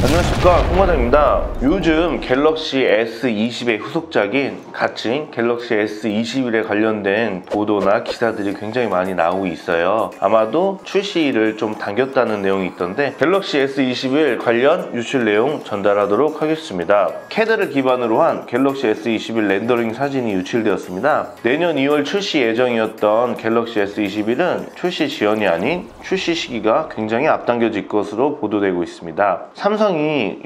안녕하십니까, 홍과장입니다. 요즘 갤럭시 S20의 후속작인 같은 갤럭시 S21에 관련된 보도나 기사들이 굉장히 많이 나오고 있어요. 아마도 출시일을 좀 당겼다는 내용이 있던데 갤럭시 S21 관련 유출 내용 전달하도록 하겠습니다. 캐드를 기반으로 한 갤럭시 S21 렌더링 사진이 유출되었습니다. 내년 2월 출시 예정이었던 갤럭시 S21은 출시 지연이 아닌 출시 시기가 굉장히 앞당겨질 것으로 보도되고 있습니다. 삼성이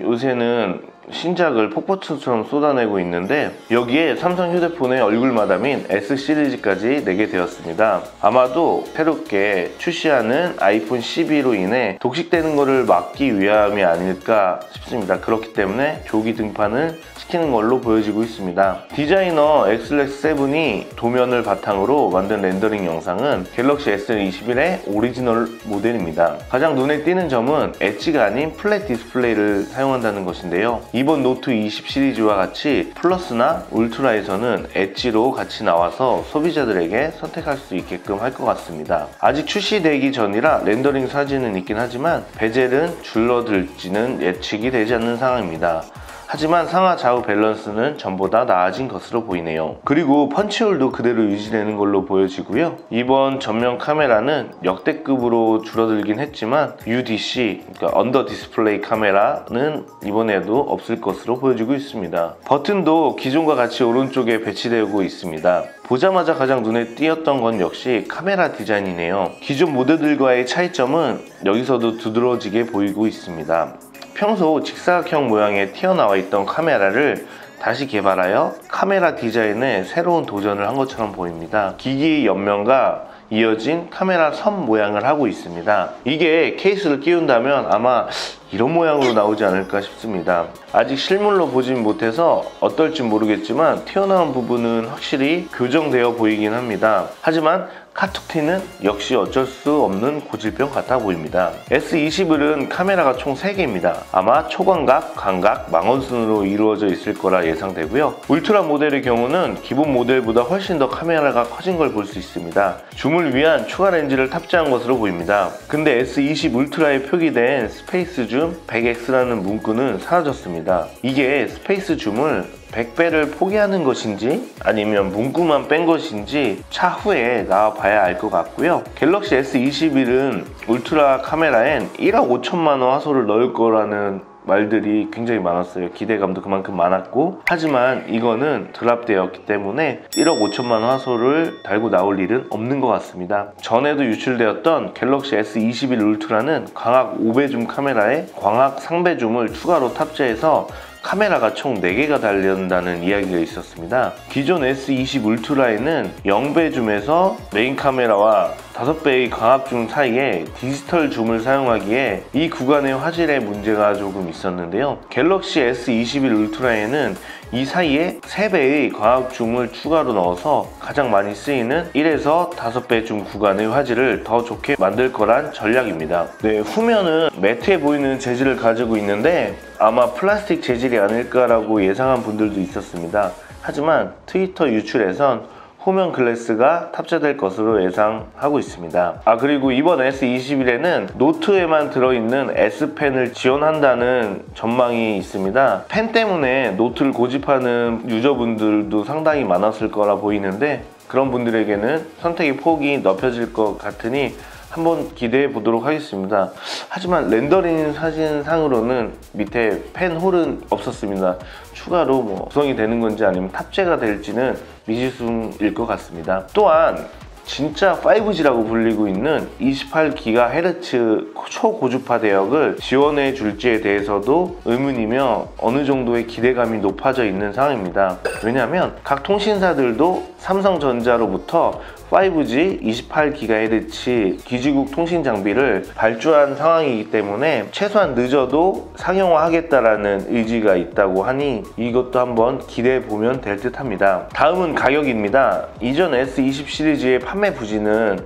요새는 신작을 폭포수처럼 쏟아내고 있는데 여기에 삼성 휴대폰의 얼굴 마담인 S 시리즈까지 내게 되었습니다. 아마도 새롭게 출시하는 아이폰 12로 인해 독식되는 것을 막기 위함이 아닐까 싶습니다. 그렇기 때문에 조기 등판을 시키는 걸로 보여지고 있습니다. 디자이너 엑슬렉스7이 도면을 바탕으로 만든 렌더링 영상은 갤럭시 S21의 오리지널 모델입니다. 가장 눈에 띄는 점은 엣지가 아닌 플랫 디스플레이를 사용한다는 것인데요. 이번 노트 20 시리즈와 같이 플러스나 울트라에서는 엣지로 같이 나와서 소비자들에게 선택할 수 있게끔 할 것 같습니다. 아직 출시되기 전이라 렌더링 사진은 있긴 하지만 베젤은 줄어들지는 예측이 되지 않는 상황입니다. 하지만 상하 좌우 밸런스는 전보다 나아진 것으로 보이네요. 그리고 펀치홀도 그대로 유지되는 걸로 보여지고요. 이번 전면 카메라는 역대급으로 줄어들긴 했지만 UDC, 그러니까 언더 디스플레이 카메라는 이번에도 없을 것으로 보여지고 있습니다. 버튼도 기존과 같이 오른쪽에 배치되고 있습니다. 보자마자 가장 눈에 띄었던 건 역시 카메라 디자인이네요. 기존 모델들과의 차이점은 여기서도 두드러지게 보이고 있습니다. 평소 직사각형 모양의 튀어나와 있던 카메라를 다시 개발하여 카메라 디자인에 새로운 도전을 한 것처럼 보입니다. 기기의 옆면과 이어진 카메라 선 모양을 하고 있습니다. 이게 케이스를 끼운다면 아마 이런 모양으로 나오지 않을까 싶습니다. 아직 실물로 보진 못해서 어떨지 모르겠지만 튀어나온 부분은 확실히 교정되어 보이긴 합니다. 하지만 카툭튀는 역시 어쩔 수 없는 고질병 같아 보입니다. S21은 카메라가 총 3개입니다. 아마 초광각, 광각, 망원순으로 이루어져 있을 거라 예상되고요. 울트라 모델의 경우는 기본 모델보다 훨씬 더 카메라가 커진 걸 볼 수 있습니다. 줌을 위한 추가 렌즈를 탑재한 것으로 보입니다. 근데 S20 울트라에 표기된 스페이스 줌 100X라는 문구는 사라졌습니다. 이게 스페이스 줌을 100배를 포기하는 것인지 아니면 문구만 뺀 것인지 차후에 나와봐야 알 것 같고요. 갤럭시 S21은 울트라 카메라엔 1억 5천만 원 화소를 넣을 거라는 말들이 굉장히 많았어요. 기대감도 그만큼 많았고, 하지만 이거는 드랍되었기 때문에 1억 5천만 원 화소를 달고 나올 일은 없는 것 같습니다. 전에도 유출되었던 갤럭시 S21 울트라는 광학 5배 줌 카메라에 광학 상배 줌을 추가로 탑재해서 카메라가 총 4개가 달린다는 이야기가 있었습니다. 기존 S20 울트라에는 0배 줌에서 메인 카메라와 5배의 광학 줌 사이에 디지털 줌을 사용하기에 이 구간의 화질에 문제가 조금 있었는데요. 갤럭시 S21 울트라에는 이 사이에 3배의 광학 줌을 추가로 넣어서 가장 많이 쓰이는 1에서 5배 줌 구간의 화질을 더 좋게 만들 거란 전략입니다. 네, 후면은 매트해 보이는 재질을 가지고 있는데 아마 플라스틱 재질이 아닐까라고 예상한 분들도 있었습니다. 하지만 트위터 유출에선 후면 글래스가 탑재될 것으로 예상하고 있습니다. 그리고 이번 S21에는 노트에만 들어있는 S펜을 지원한다는 전망이 있습니다. 펜 때문에 노트를 고집하는 유저분들도 상당히 많았을 거라 보이는데 그런 분들에게는 선택의 폭이 넓혀질 것 같으니 한번 기대해 보도록 하겠습니다. 하지만 렌더링 사진상으로는 밑에 펜 홀은 없었습니다. 추가로 구성이 되는 건지 아니면 탑재가 될지는 미지수일 것 같습니다. 또한 진짜 5G라고 불리고 있는 28GHz 초고주파 대역을 지원해 줄지에 대해서도 의문이며 어느 정도의 기대감이 높아져 있는 상황입니다. 왜냐하면 각 통신사들도 삼성전자로부터 5G 28GHz 기지국 통신 장비를 발주한 상황이기 때문에 최소한 늦어도 상용화하겠다라는 의지가 있다고 하니 이것도 한번 기대해 보면 될 듯 합니다. 다음은 가격입니다. 이전 S20 시리즈의 판매 부진은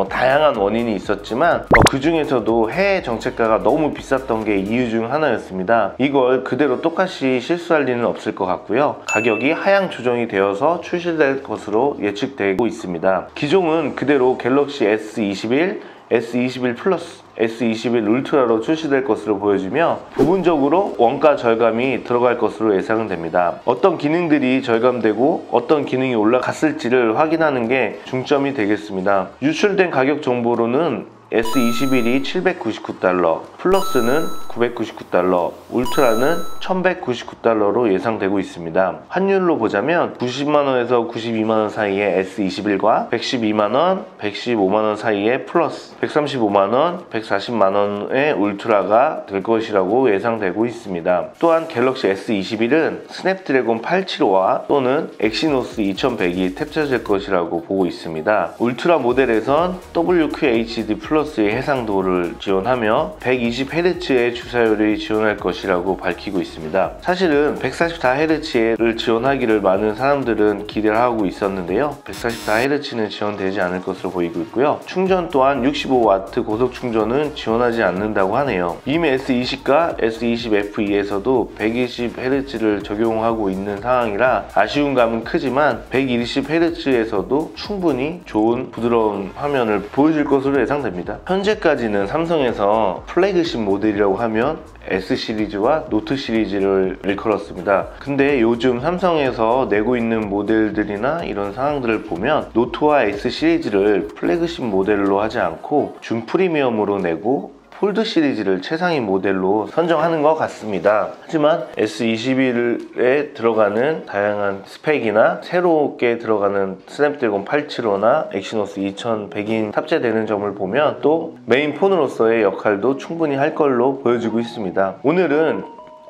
다양한 원인이 있었지만 그 중에서도 해외 정책가가 너무 비쌌던 게 이유 중 하나였습니다. 이걸 그대로 똑같이 실수할 리는 없을 것 같고요. 가격이 하향 조정이 되어서 출시될 것으로 예측되고 있습니다. 기종은 그대로 갤럭시 S21, S21 플러스, S21 울트라로 출시될 것으로 보여지며 부분적으로 원가 절감이 들어갈 것으로 예상은 됩니다. 어떤 기능들이 절감되고 어떤 기능이 올라갔을지를 확인하는 게 중점이 되겠습니다. 유출된 가격 정보로는 S21이 799달러, 플러스는 999달러, 울트라는 1199달러로 예상되고 있습니다. 환율로 보자면 90만원에서 92만원 사이의 S21과 112만원, 115만원 사이의 플러스, 135만원, 140만원의 울트라가 될 것이라고 예상되고 있습니다. 또한 갤럭시 S21은 스냅드래곤 875와 또는 엑시노스 2100이 탑재될 것이라고 보고 있습니다. 울트라 모델에선 WQHD 플러스의 해상도를 지원하며 120Hz의 주사율이 지원할 것이라고 밝히고 있습니다. 사실은 144Hz를 지원하기를 많은 사람들은 기대를 하고 있었는데요. 144Hz는 지원되지 않을 것으로 보이고 있고요. 충전 또한 65W 고속 충전은 지원하지 않는다고 하네요. 이미 S20과 S20FE에서도 120Hz를 적용하고 있는 상황이라 아쉬운 감은 크지만 120Hz에서도 충분히 좋은 부드러운 화면을 보여줄 것으로 예상됩니다. 현재까지는 삼성에서 플래그십 모델이라고 하면 S 시리즈와 노트 시리즈를 일컬었습니다. 근데 요즘 삼성에서 내고 있는 모델들이나 이런 상황들을 보면 노트와 S 시리즈를 플래그십 모델로 하지 않고 준프리미엄으로 내고 폴드 시리즈를 최상위 모델로 선정하는 것 같습니다. 하지만 S21에 들어가는 다양한 스펙이나 새롭게 들어가는 스냅드래곤 875나 엑시노스 2100이 탑재되는 점을 보면 또 메인 폰으로서의 역할도 충분히 할 걸로 보여지고 있습니다. 오늘은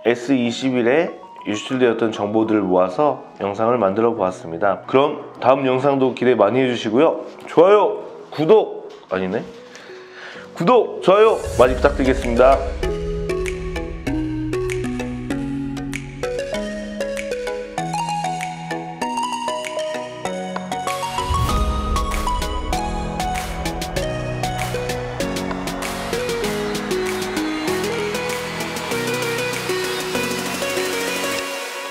S21에 유출되었던 정보들을 모아서 영상을 만들어 보았습니다. 그럼 다음 영상도 기대 많이 해주시고요. 좋아요, 구독, 좋아요 많이 부탁드리겠습니다.